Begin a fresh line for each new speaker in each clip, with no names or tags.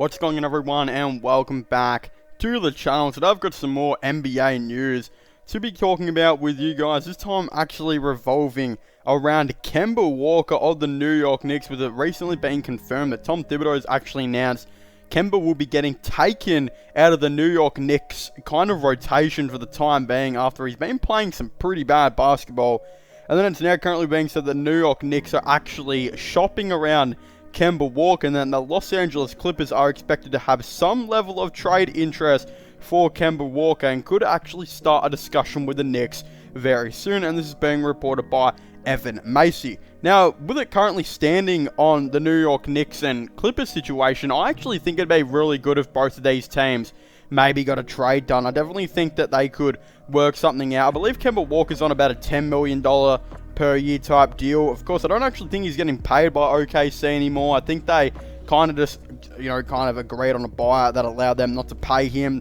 What's going on, everyone, and welcome back to the channel. Today I've got some more NBA news to be talking about with you guys. This time actually revolving around Kemba Walker of the New York Knicks, with it recently being confirmed that Tom Thibodeau has actually announced Kemba will be getting taken out of the New York Knicks kind of rotation for the time being, after he's been playing some pretty bad basketball. And then it's now currently being said that the New York Knicks are actually shopping around Kemba Walker, and then the Los Angeles Clippers are expected to have some level of trade interest for Kemba Walker and could actually start a discussion with the Knicks very soon. And this is being reported by Evan Macy. Now, with it currently standing on the New York Knicks and Clippers situation, I actually think it'd be really good if both of these teams maybe got a trade done. I definitely think that they could work something out. I believe Kemba Walker's on about a $10 million per year type deal. Of course, I don't actually think he's getting paid by OKC anymore. I think they kind of just, kind of agreed on a buyout that allowed them not to pay him,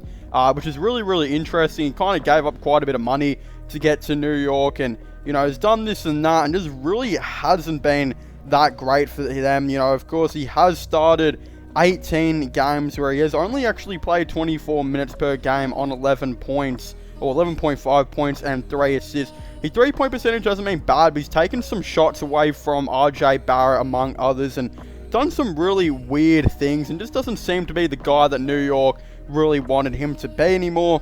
which is really, really interesting. He kind of gave up quite a bit of money to get to New York, and, has done this and that, and just really hasn't been that great for them. Of course, he has started 18 games where he has only actually played 24 minutes per game on 11 points, or 11.5 points and 3 assists. His three-point percentage hasn't been bad, but he's taken some shots away from RJ Barrett, among others, and done some really weird things, and just doesn't seem to be the guy that New York really wanted him to be anymore.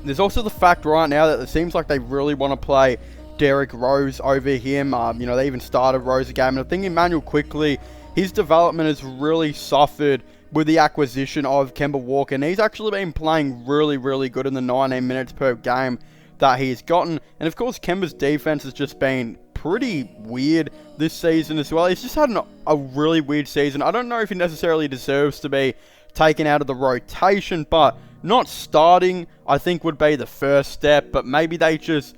There's also the fact right now that it seems like they really want to play Derrick Rose over him. They even started Rose a game, and I think Emmanuel quickly, his development has really suffered with the acquisition of Kemba Walker, and he's actually been playing really, really good in the 19 minutes per game that he's gotten. And of course, Kemba's defense has just been pretty weird this season as well. He's just had a really weird season. I don't know if he necessarily deserves to be taken out of the rotation, but not starting, I think, would be the first step. But maybe they just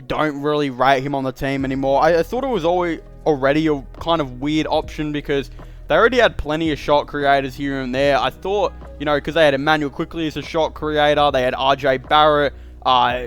don't really rate him on the team anymore. I thought it was already a kind of weird option, because they already had plenty of shot creators here and there. I thought, because they had Emmanuel quickly as a shot creator, they had RJ Barrett,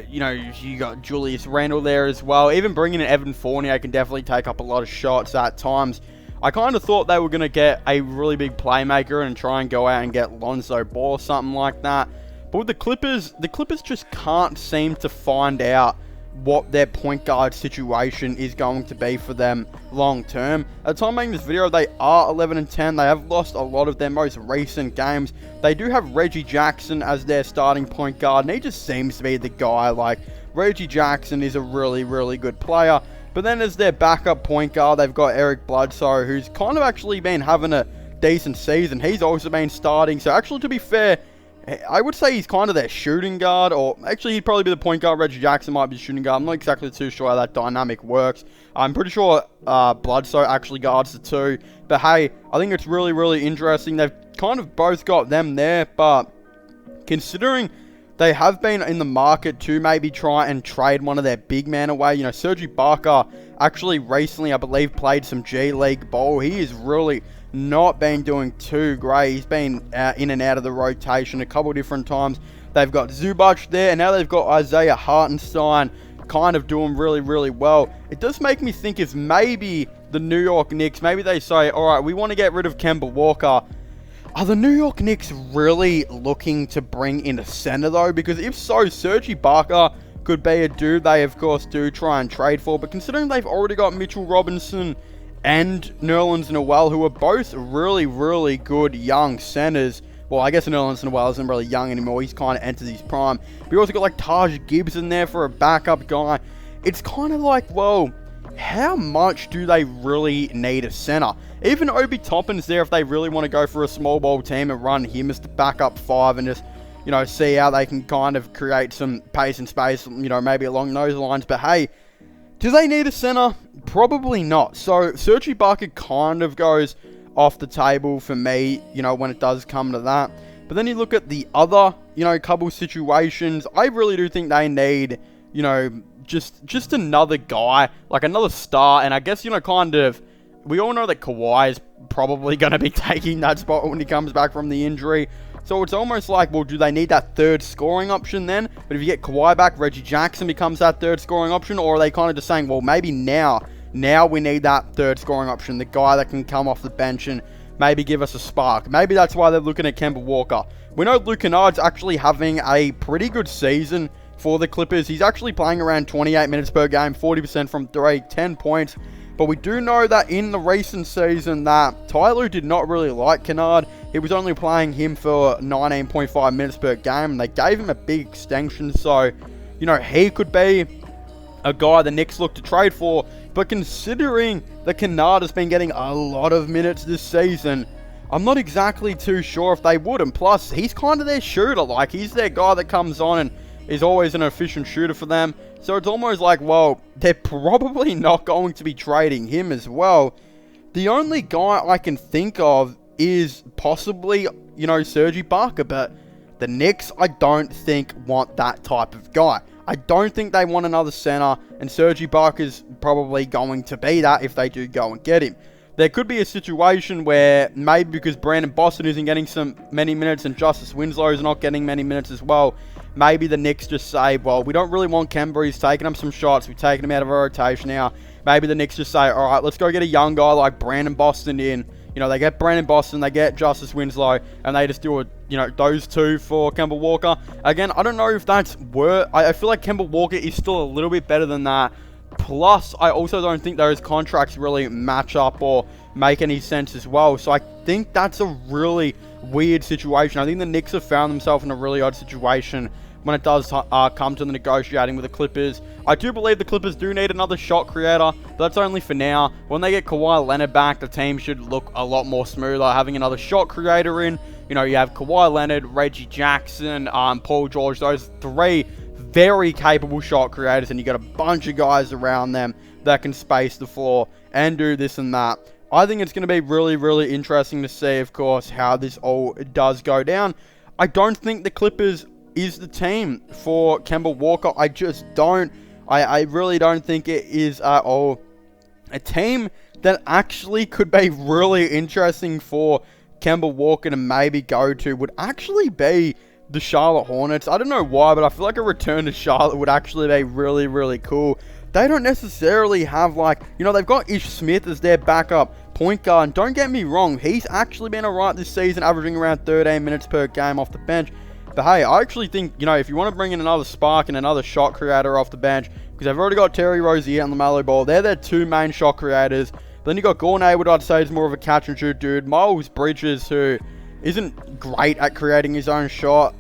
you got Julius Randle there as well. Even bringing in Evan Fournier can definitely take up a lot of shots at times. I kind of thought they were going to get a really big playmaker and try and go out and get Lonzo Ball or something like that. But with the Clippers just can't seem to find out what their point guard situation is going to be for them long term. At the time of making this video, they are 11-10. They have lost a lot of their most recent games. They do have Reggie Jackson as their starting point guard, and he just seems to be the guy. Like, Reggie Jackson is a really, really good player. But then as their backup point guard, they've got Eric Bledsoe, who's kind of actually been having a decent season. He's also been starting. So actually, to be fair, I would say he's kind of their shooting guard, or actually he'd probably be the point guard. Reggie Jackson might be the shooting guard. I'm not exactly too sure how that dynamic works. I'm pretty sure Bledsoe actually guards the two. But hey, I think it's really, really interesting. They've kind of both got them there, but considering they have been in the market to maybe try and trade one of their big men away. Serge Ibaka actually recently, I believe, played some G League ball. He is really not been doing too great. He's been in and out of the rotation a couple different times. They've got Zubac there, and now they've got Isaiah Hartenstein kind of doing really, really well. It does make me think if maybe the New York Knicks, maybe they say, all right, we want to get rid of Kemba Walker. Are the New York Knicks really looking to bring in a center, though? Because if so, Serge Ibaka could be a dude they, of course, do try and trade for. But considering they've already got Mitchell Robinson and Nerlens Noel, who are both really, really good young centers. Well, I guess Nerlens Noel isn't really young anymore. He's kind of entered his prime. But you also got like Taj Gibson there for a backup guy. It's kind of like, well, how much do they really need a center? Even Obi Toppin's there if they really want to go for a small ball team and run him as the backup five and just, see how they can kind of create some pace and space, maybe along those lines. But hey, do they need a center? Probably not. So Serge Ibaka kind of goes off the table for me, when it does come to that. But then you look at the other, couple situations. I really do think they need, just another guy, like another star. And I guess, kind of, we all know that Kawhi is probably going to be taking that spot when he comes back from the injury. So it's almost like, well, do they need that third scoring option then? But if you get Kawhi back, Reggie Jackson becomes that third scoring option? Or are they kind of just saying, well, maybe now we need that third scoring option, the guy that can come off the bench and maybe give us a spark. Maybe that's why they're looking at Kemba Walker. We know Luke Kennard's actually having a pretty good season for the Clippers. He's actually playing around 28 minutes per game, 40% from 3, 10 points. But we do know that in the recent season that Tyler did not really like Kennard. He was only playing him for 19.5 minutes per game, and they gave him a big extension. So, you know, he could be a guy the Knicks look to trade for. But considering that Kennard has been getting a lot of minutes this season, I'm not exactly too sure if they would. And plus, he's kind of their shooter. Like, he's their guy that comes on and is always an efficient shooter for them. So it's almost like, well, they're probably not going to be trading him as well. The only guy I can think of is possibly, you know, Serge Ibaka. But the Knicks, I don't think, want that type of guy. I don't think they want another center. And Serge Ibaka is probably going to be that if they do go and get him. There could be a situation where maybe because Brandon Boston isn't getting many minutes and Justice Winslow is not getting many minutes as well, maybe the Knicks just say, well, we don't really want Kemba. He's taking up some shots. We've taken him out of our rotation now. Maybe the Knicks just say, all right, let's go get a young guy like Brandon Boston in. You know, they get Brandon Boston, they get Justice Winslow, and they just do those two for Kemba Walker. Again, I don't know if that's worth. I feel like Kemba Walker is still a little bit better than that. Plus, I also don't think those contracts really match up or make any sense as well. So I think that's a really weird situation. I think the Knicks have found themselves in a really odd situation when it does come to the negotiating with the Clippers. I do believe the Clippers do need another shot creator, but that's only for now. When they get Kawhi Leonard back, the team should look a lot more smoother, having another shot creator in. You know, you have Kawhi Leonard, Reggie Jackson, Paul George, those three very capable shot creators, and you got a bunch of guys around them that can space the floor and do this and that. I think it's going to be really, really interesting to see, of course, how this all does go down. I don't think the Clippers is the team for Kemba Walker. I just don't. I really don't think it is at all. A team that actually could be really interesting for Kemba Walker to maybe go to would actually be the Charlotte Hornets. I don't know why, but I feel like a return to Charlotte would actually be really, really cool. They don't necessarily have, like, you know, they've got Ish Smith as their backup point guard. And don't get me wrong, he's actually been alright this season, averaging around 13 minutes per game off the bench. But hey, I actually think, you know, if you want to bring in another spark and another shot creator off the bench, because they've already got Terry Rozier and LaMelo Ball, they're their two main shot creators. Then you got Gordon Hayward, I'd say, is more of a catch and shoot dude. Miles Bridges, who isn't great at creating his own shot.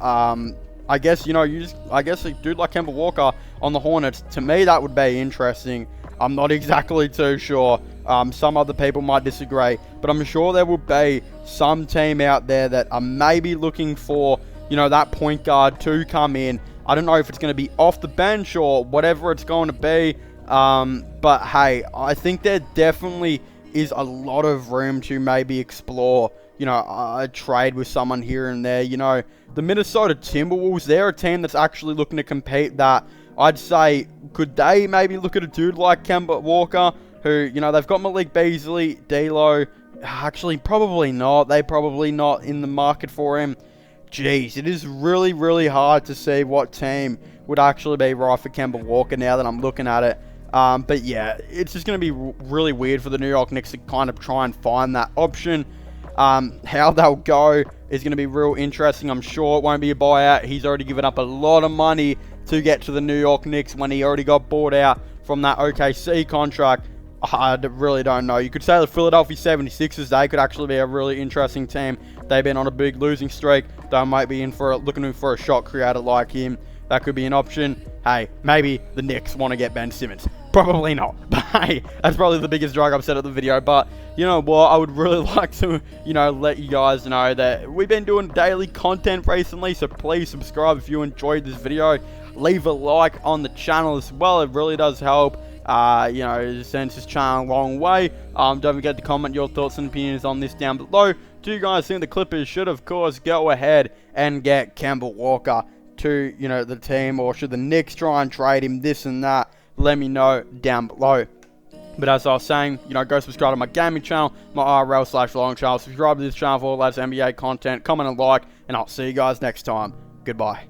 I guess, you know, I guess a dude like Kemba Walker on the Hornets, to me, that would be interesting. I'm not exactly too sure. Some other people might disagree, but I'm sure there will be some team out there that are maybe looking for, you know, that point guard to come in. I don't know if it's going to be off the bench or whatever it's going to be. But hey, I think there definitely is a lot of room to maybe explore, you know, a trade with someone here and there. You know, the Minnesota Timberwolves, they're a team that's actually looking to compete that. I'd say, could they maybe look at a dude like Kemba Walker, who, you know, they've got Malik Beasley, D'Lo. Actually, probably not. They're probably not in the market for him. Jeez, it is really, really hard to see what team would actually be right for Kemba Walker now that I'm looking at it. But yeah, it's just going to be really weird for the New York Knicks to kind of try and find that option. How they'll go is going to be real interesting. I'm sure it won't be a buyout. He's already given up a lot of money to get to the New York Knicks when he already got bought out from that OKC contract. I really don't know. You could say the Philadelphia 76ers, they could actually be a really interesting team. They've been on a big losing streak. They might be looking for a shot creator like him. That could be an option. Hey, maybe the Knicks want to get Ben Simmons. Probably not. But hey, that's probably the biggest drag upset of the video. But you know what? I would really like to, you know, let you guys know that we've been doing daily content recently. So please subscribe if you enjoyed this video. Leave a like on the channel as well. It really does help. You know, it sends this channel a long way. Don't forget to comment your thoughts and opinions on this down below. Do you guys think the Clippers should, of course, go ahead and get Kemba Walker to, you know, the team, or should the Knicks try and trade him, this and that? Let me know down below. But as I was saying, you know, go subscribe to my gaming channel, my IRL/vlog channel. Subscribe to this channel for all that NBA content. Comment and like, and I'll see you guys next time. Goodbye.